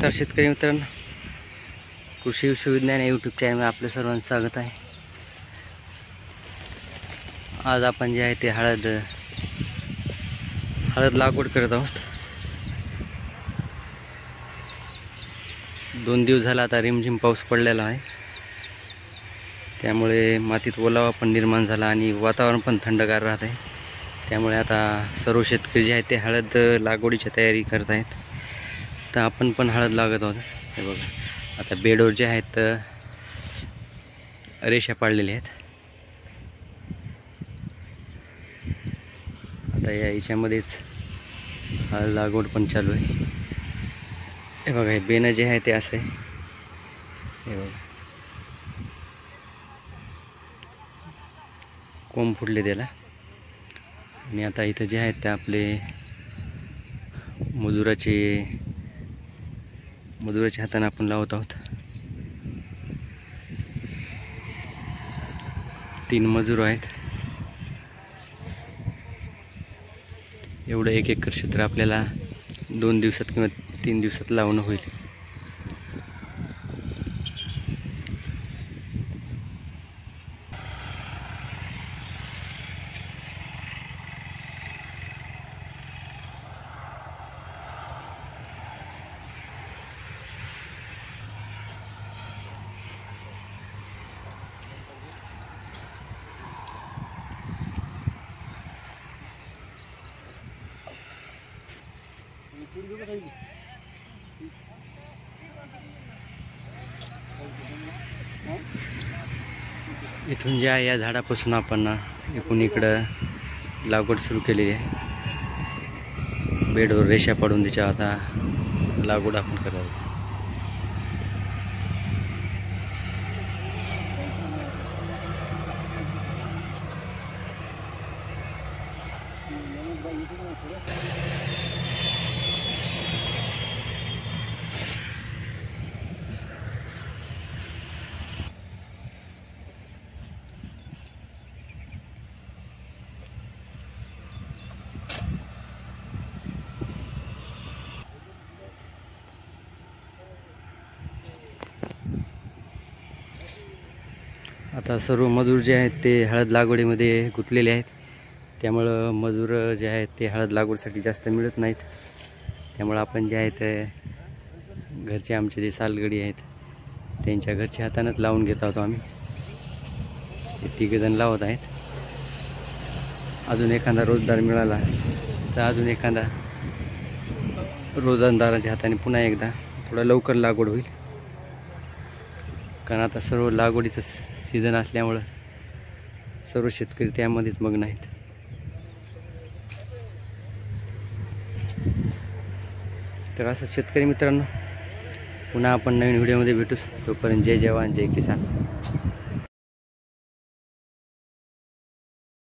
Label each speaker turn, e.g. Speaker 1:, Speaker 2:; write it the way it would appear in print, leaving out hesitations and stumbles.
Speaker 1: नमस्कार शेतकरी मित्रांनो, कृषी विश्वविद्यालय यूट्यूब चॅनल आपले सर्वांचं स्वागत आहे। आज आपण जे आहे ते हळद लागवड करत आहोत। 2 दिवस झाला आता रिमझिम पाऊस पडलेला आहे, त्यामुळे मातीत ओलावा पण निर्माण झाला आणि वातावरण पण थंडगार राहत आहे। त्यामुळे आता सर्व शेतकरी जे आहेत ते हळद लागवडीची तयारी करत आहेत। तर आपण पण हळद लागत आहोत। हे बघा, आता बेडवर जे आहेत रेषा पाडलेल्या आहेत। आता याच्यामध्येच हळद लागवड पण चालू आहे। हे बघा, हे बेन जे आहे ते असं आहे। हे बघा, कोंब फुटले त्याला। आणि आता इथं जे आहेत ते आपले मजुराच्या हाताने आपण लावत आहोत। 3 मजूर आहेत। एवढं 1 एकर क्षेत्र आपल्याला 2 दिवसात किंवा 3 दिवसात लावणं होईल। इथून ज्या या झाडापासून आपण इकडून इकडं लागवड सुरू केलेली आहे। बेडवर रेषा पाडून त्याच्या आता लागवड आपण करत आहोत। आता सर्व मजूर जे आहेत ते हळद लागवडीमध्ये गुंतलेले आहेत। त्यामुळं मजूर जे आहेत ते हळद लागवडीसाठी जास्त मिळत नाहीत। त्यामुळं आपण जे आहेत घरचे आमचे जे सालगडी आहेत त्यांच्या घरच्या हातानेच लावून घेत आहोत आम्ही। ते 3 जण लावत आहेत। अजून एखादा रोजदार मिळाला तर अजून एखादा रोजंदाराच्या हाताने पुन्हा एकदा थोडा लवकर लागवड होईल। कारण आता सर्व लागवडीचं सीझन असल्यामुळं सर्व शेतकरी त्यामध्येच मग्न आहेत। तर असं शेतकरी मित्रांनो, पुन्हा आपण नवीन व्हिडिओमध्ये भेटूच। तोपर्यंत जय जवान जय किसान।